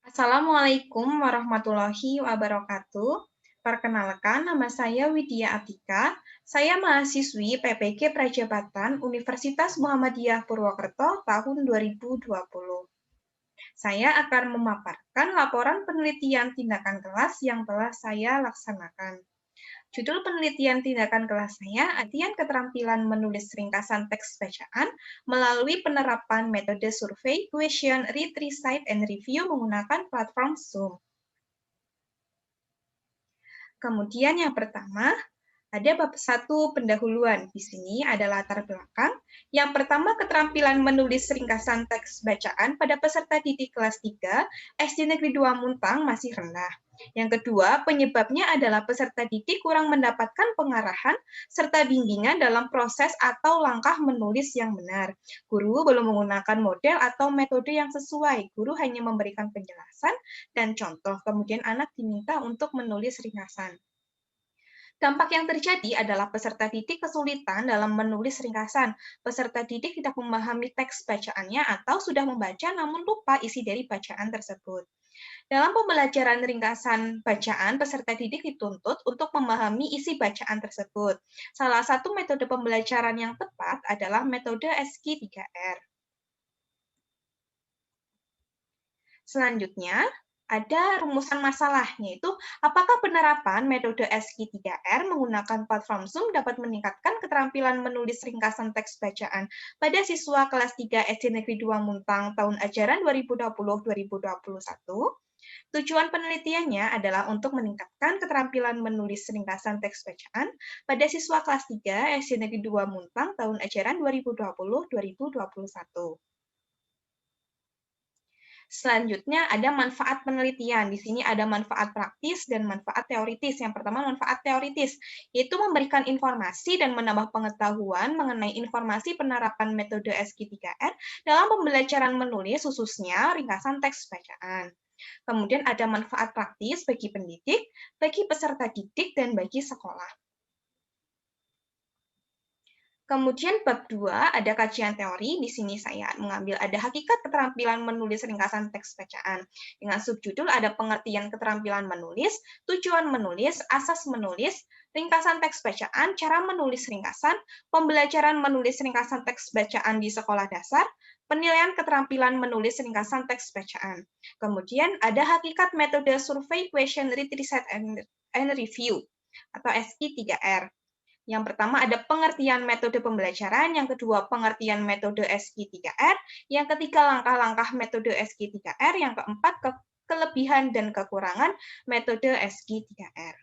Assalamualaikum warahmatullahi wabarakatuh. Perkenalkan, nama saya Widya Atika. Saya mahasiswi PPG Prajabatan Universitas Muhammadiyah Purwokerto tahun 2020. Saya akan memaparkan laporan penelitian tindakan kelas yang telah saya laksanakan. Judul penelitian tindakan kelas saya, latihan keterampilan menulis ringkasan teks bacaan melalui penerapan metode survei, question, read, recite, and review menggunakan platform Zoom. Kemudian yang pertama, ada bab 1 pendahuluan. Di sini ada latar belakang. Yang pertama, keterampilan menulis ringkasan teks bacaan pada peserta didik kelas 3 SD Negeri 2 Muntang masih rendah. Yang kedua, penyebabnya adalah peserta didik kurang mendapatkan pengarahan serta bimbingan dalam proses atau langkah menulis yang benar. Guru belum menggunakan model atau metode yang sesuai. Guru hanya memberikan penjelasan dan contoh. Kemudian anak diminta untuk menulis ringkasan. Dampak yang terjadi adalah peserta didik kesulitan dalam menulis ringkasan. Peserta didik tidak memahami teks bacaannya atau sudah membaca namun lupa isi dari bacaan tersebut. Dalam pembelajaran ringkasan bacaan, peserta didik dituntut untuk memahami isi bacaan tersebut. Salah satu metode pembelajaran yang tepat adalah metode SQ3R. Selanjutnya, ada rumusan masalah, yaitu apakah penerapan metode SQ3R menggunakan platform Zoom dapat meningkatkan keterampilan menulis ringkasan teks bacaan pada siswa kelas 3 SD Negeri 2 Muntang tahun ajaran 2020-2021? Tujuan penelitiannya adalah untuk meningkatkan keterampilan menulis ringkasan teks bacaan pada siswa kelas 3 SD Negeri 2 Muntang tahun ajaran 2020-2021. Selanjutnya ada manfaat penelitian. Di sini ada manfaat praktis dan manfaat teoritis. Yang pertama manfaat teoritis, yaitu memberikan informasi dan menambah pengetahuan mengenai informasi penerapan metode SQ3R dalam pembelajaran menulis, khususnya ringkasan teks bacaan. Kemudian ada manfaat praktis bagi pendidik, bagi peserta didik, dan bagi sekolah. Kemudian bab 2 ada kajian teori. Di sini saya mengambil ada hakikat keterampilan menulis ringkasan teks bacaan. Dengan subjudul ada pengertian keterampilan menulis, tujuan menulis, asas menulis, ringkasan teks bacaan, cara menulis ringkasan, pembelajaran menulis ringkasan teks bacaan di sekolah dasar, penilaian keterampilan menulis ringkasan teks bacaan. Kemudian ada hakikat metode survei, question, read, recite, and review atau SQ3R. Yang pertama ada pengertian metode pembelajaran, yang kedua pengertian metode SQ3R, yang ketiga langkah-langkah metode SQ3R, yang keempat kelebihan dan kekurangan metode SQ3R.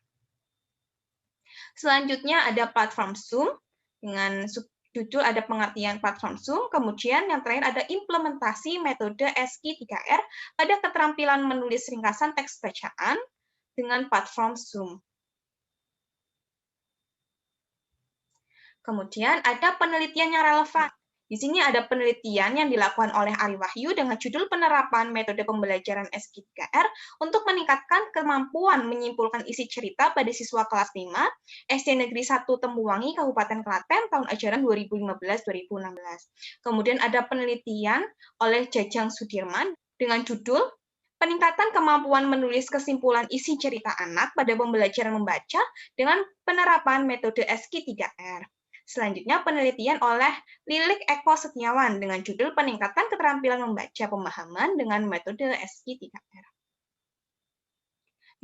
Selanjutnya ada platform Zoom, dengan subjudul ada pengertian platform Zoom, kemudian yang terakhir ada implementasi metode SQ3R pada keterampilan menulis ringkasan teks bacaan dengan platform Zoom. Kemudian ada penelitian yang relevan. Di sini ada penelitian yang dilakukan oleh Ari Wahyu dengan judul penerapan metode pembelajaran SQ3R untuk meningkatkan kemampuan menyimpulkan isi cerita pada siswa kelas 5 SD Negeri 1 Tembuwangi, Kabupaten Klaten tahun ajaran 2015-2016. Kemudian ada penelitian oleh Jajang Sudirman dengan judul peningkatan kemampuan menulis kesimpulan isi cerita anak pada pembelajaran membaca dengan penerapan metode SQ3R. Selanjutnya penelitian oleh Lilik Eko Setiawan dengan judul peningkatan keterampilan membaca pemahaman dengan metode SQ3R.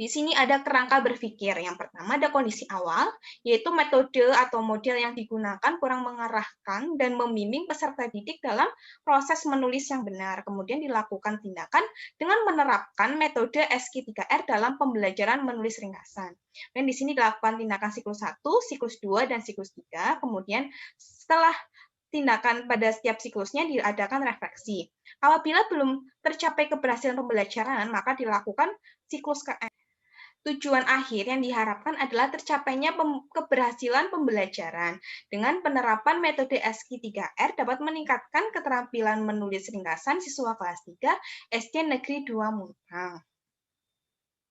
Di sini ada kerangka berpikir. Yang pertama ada kondisi awal, yaitu metode atau model yang digunakan kurang mengarahkan dan membimbing peserta didik dalam proses menulis yang benar. Kemudian dilakukan tindakan dengan menerapkan metode SQ3R dalam pembelajaran menulis ringkasan. Dan di sini dilakukan tindakan siklus 1, siklus 2, dan siklus 3. Kemudian setelah tindakan pada setiap siklusnya diadakan refleksi. Apabila belum tercapai keberhasilan pembelajaran, maka dilakukan siklus ke Tujuan akhir yang diharapkan adalah tercapainya keberhasilan pembelajaran. Dengan penerapan metode SQ3R dapat meningkatkan keterampilan menulis ringkasan siswa kelas 3 SD Negeri 2 Muntang.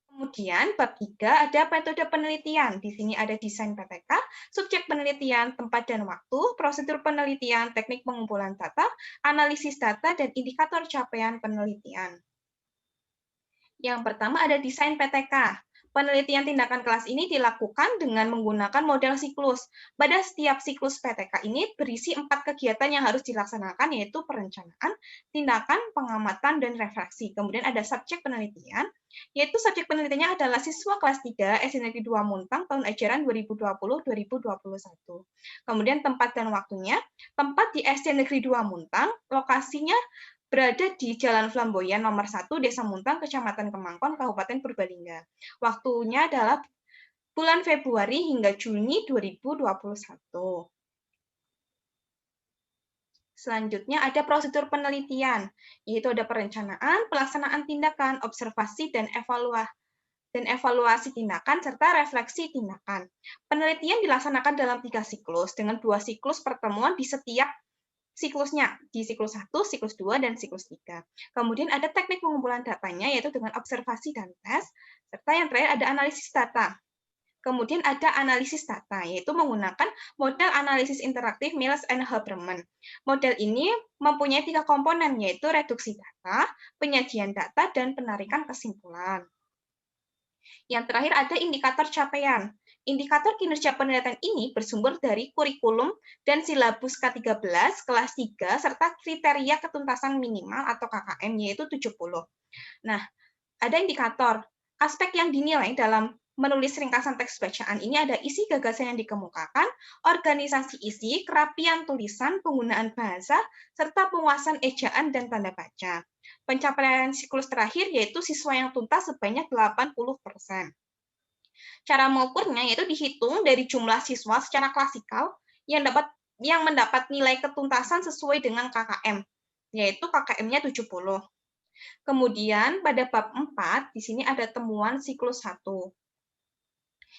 Kemudian bab 3 ada metode penelitian. Di sini ada desain PPK, subjek penelitian, tempat dan waktu, prosedur penelitian, teknik pengumpulan data, analisis data, dan indikator capaian penelitian. Yang pertama ada desain PTK. Penelitian tindakan kelas ini dilakukan dengan menggunakan model siklus. Pada setiap siklus PTK ini berisi 4 kegiatan yang harus dilaksanakan, yaitu perencanaan, tindakan, pengamatan, dan refleksi. Kemudian ada subjek penelitian, yaitu subjek penelitiannya adalah siswa kelas 3 SD Negeri 2 Muntang tahun ajaran 2020-2021. Kemudian tempat dan waktunya, tempat di SD Negeri 2 Muntang, lokasinya berada di Jalan Flamboyan nomor 1, Desa Muntang, Kecamatan Kemangkon, Kabupaten Purbalingga. Waktunya adalah bulan Februari hingga Juni 2021. Selanjutnya ada prosedur penelitian, yaitu ada perencanaan, pelaksanaan tindakan, observasi, dan evaluasi tindakan, serta refleksi tindakan. Penelitian dilaksanakan dalam 3 siklus, dengan 2 siklus pertemuan di setiap siklusnya, di siklus 1, siklus 2, dan siklus 3. Kemudian ada teknik pengumpulan datanya, yaitu dengan observasi dan tes, serta yang terakhir ada analisis data. Kemudian ada analisis data, yaitu menggunakan model analisis interaktif Mills and Haberman. Model ini mempunyai 3 komponen, yaitu reduksi data, penyajian data, dan penarikan kesimpulan. Yang terakhir ada indikator capaian. Indikator kinerja penelitian ini bersumber dari kurikulum dan silabus K13 kelas 3 serta kriteria ketuntasan minimal atau KKM yaitu 70. Nah, ada indikator. Aspek yang dinilai dalam menulis ringkasan teks bacaan ini ada isi gagasan yang dikemukakan, organisasi isi, kerapian tulisan, penggunaan bahasa, serta penguasaan ejaan dan tanda baca. Pencapaian siklus terakhir yaitu siswa yang tuntas sebanyak 80%. Cara mengukurnya yaitu dihitung dari jumlah siswa secara klasikal yang mendapat nilai ketuntasan sesuai dengan KKM, yaitu KKM-nya 70. Kemudian pada bab 4, di sini ada temuan siklus 1.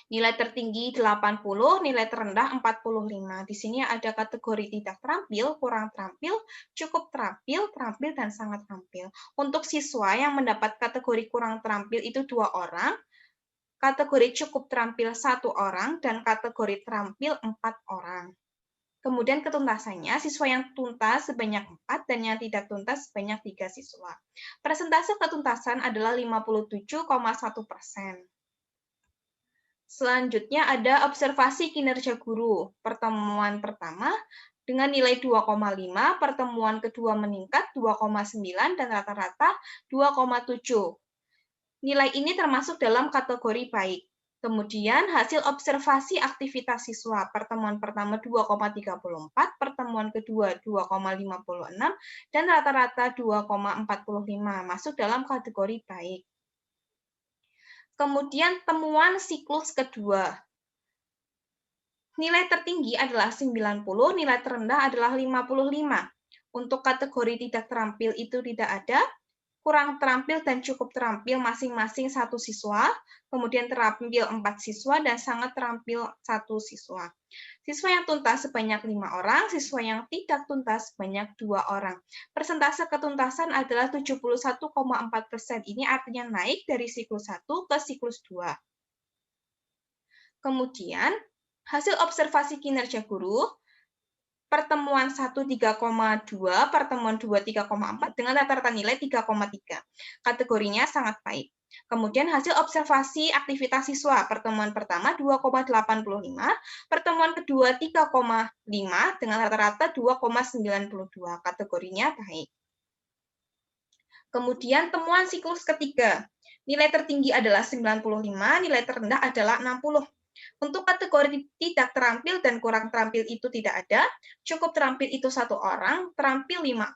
Nilai tertinggi 80, nilai terendah 45. Di sini ada kategori tidak terampil, kurang terampil, cukup terampil, terampil, dan sangat terampil. Untuk siswa yang mendapat kategori kurang terampil itu 2 orang, kategori cukup terampil 1 orang, dan kategori terampil 4 orang. Kemudian ketuntasannya, siswa yang tuntas sebanyak 4 dan yang tidak tuntas sebanyak 3 siswa. Persentase ketuntasan adalah 57,1%. Selanjutnya ada observasi kinerja guru. Pertemuan pertama dengan nilai 2,5, pertemuan kedua meningkat 2,9 dan rata-rata 2,7. Nilai ini termasuk dalam kategori baik. Kemudian hasil observasi aktivitas siswa, pertemuan pertama 2,34, pertemuan kedua 2,56, dan rata-rata 2,45, masuk dalam kategori baik. Kemudian temuan siklus kedua. Nilai tertinggi adalah 90, nilai terendah adalah 55. Untuk kategori tidak terampil itu tidak ada, kurang terampil dan cukup terampil masing-masing 1 siswa, kemudian terampil 4 siswa, dan sangat terampil 1 siswa. Siswa yang tuntas sebanyak 5 orang, siswa yang tidak tuntas sebanyak 2 orang. Persentase ketuntasan adalah 71,4%. Ini artinya naik dari siklus 1 ke siklus 2. Kemudian, hasil observasi kinerja guru, pertemuan 1 3,2, pertemuan 2 3,4 dengan rata-rata nilai 3,3. Kategorinya sangat baik. Kemudian hasil observasi aktivitas siswa, pertemuan pertama 2,85, pertemuan kedua 3,5 dengan rata-rata 2,92. Kategorinya baik. Kemudian temuan siklus ketiga. Nilai tertinggi adalah 95, nilai terendah adalah 60. Untuk kategori tidak terampil dan kurang terampil itu tidak ada, cukup terampil itu 1 orang, terampil 5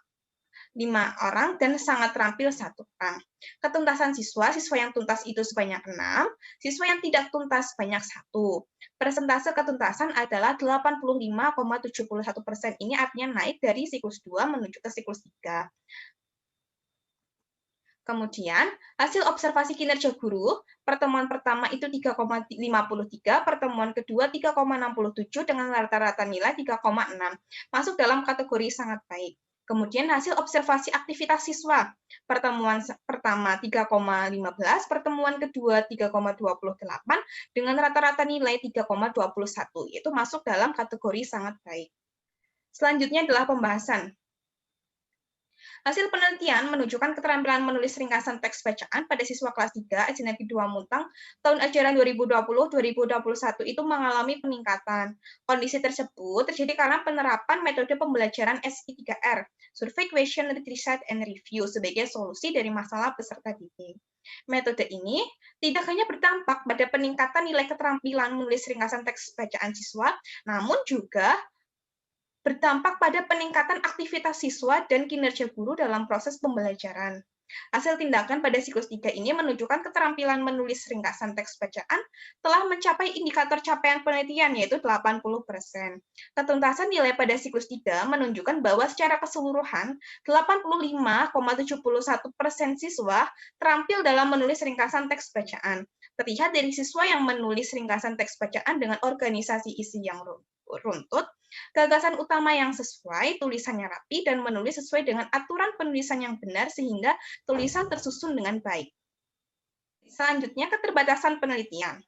orang, dan sangat terampil 1 orang. Ketuntasan siswa yang tuntas itu sebanyak 6, siswa yang tidak tuntas sebanyak 1. Persentase ketuntasan adalah 85,71%. Ini artinya naik dari siklus 2 menuju ke siklus 3. Kemudian, hasil observasi kinerja guru, pertemuan pertama itu 3,53, pertemuan kedua 3,67 dengan rata-rata nilai 3,6, masuk dalam kategori sangat baik. Kemudian hasil observasi aktivitas siswa, pertemuan pertama 3,15, pertemuan kedua 3,28 dengan rata-rata nilai 3,21, yaitu masuk dalam kategori sangat baik. Selanjutnya adalah pembahasan. Hasil penelitian menunjukkan keterampilan menulis ringkasan teks bacaan pada siswa kelas 3 SD Negeri 2 Muntang tahun ajaran 2020-2021 itu mengalami peningkatan. Kondisi tersebut terjadi karena penerapan metode pembelajaran SI3R, Survey Question Research and Review, sebagai solusi dari masalah peserta didik. Metode ini tidak hanya berdampak pada peningkatan nilai keterampilan menulis ringkasan teks bacaan siswa, namun juga berdampak pada peningkatan aktivitas siswa dan kinerja guru dalam proses pembelajaran. Hasil tindakan pada siklus 3 ini menunjukkan keterampilan menulis ringkasan teks bacaan telah mencapai indikator capaian penelitian, yaitu 80%. Ketuntasan nilai pada siklus 3 menunjukkan bahwa secara keseluruhan 85,71% siswa terampil dalam menulis ringkasan teks bacaan. Terlihat dari siswa yang menulis ringkasan teks bacaan dengan organisasi isi yang runtut, gagasan utama yang sesuai, tulisannya rapi, dan menulis sesuai dengan aturan penulisan yang benar sehingga tulisan tersusun dengan baik. Selanjutnya, keterbatasan penelitian.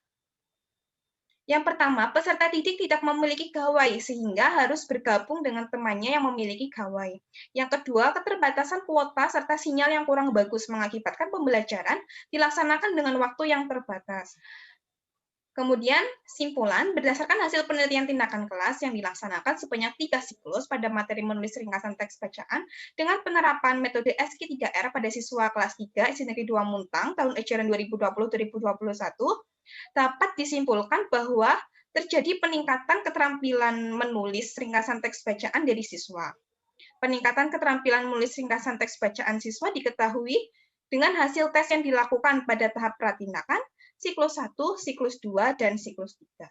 Yang pertama, peserta didik tidak memiliki gawai sehingga harus bergabung dengan temannya yang memiliki gawai. Yang kedua, keterbatasan kuota serta sinyal yang kurang bagus mengakibatkan pembelajaran dilaksanakan dengan waktu yang terbatas. Kemudian, simpulan, berdasarkan hasil penelitian tindakan kelas yang dilaksanakan sebanyak 3 siklus pada materi menulis ringkasan teks bacaan dengan penerapan metode SK3R pada siswa kelas 3 SD Negeri 2 Muntang tahun ajaran 2020-2021, dapat disimpulkan bahwa terjadi peningkatan keterampilan menulis ringkasan teks bacaan dari siswa. Peningkatan keterampilan menulis ringkasan teks bacaan siswa diketahui dengan hasil tes yang dilakukan pada tahap pratindakan, siklus 1, siklus 2, dan siklus 3.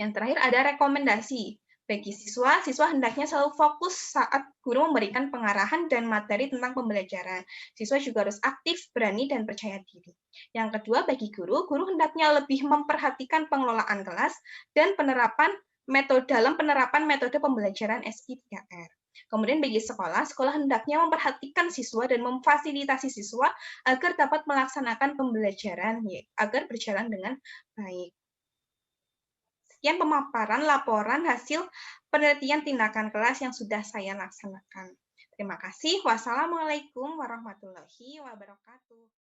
Yang terakhir ada rekomendasi. Bagi siswa, siswa hendaknya selalu fokus saat guru memberikan pengarahan dan materi tentang pembelajaran. Siswa juga harus aktif, berani, dan percaya diri. Yang kedua, bagi guru, guru hendaknya lebih memperhatikan pengelolaan kelas dan dalam penerapan metode pembelajaran SI3R. Kemudian bagi sekolah, sekolah hendaknya memperhatikan siswa dan memfasilitasi siswa agar dapat melaksanakan pembelajaran agar berjalan dengan baik. Sekian pemaparan laporan hasil penelitian tindakan kelas yang sudah saya laksanakan. Terima kasih. Wassalamualaikum warahmatullahi wabarakatuh.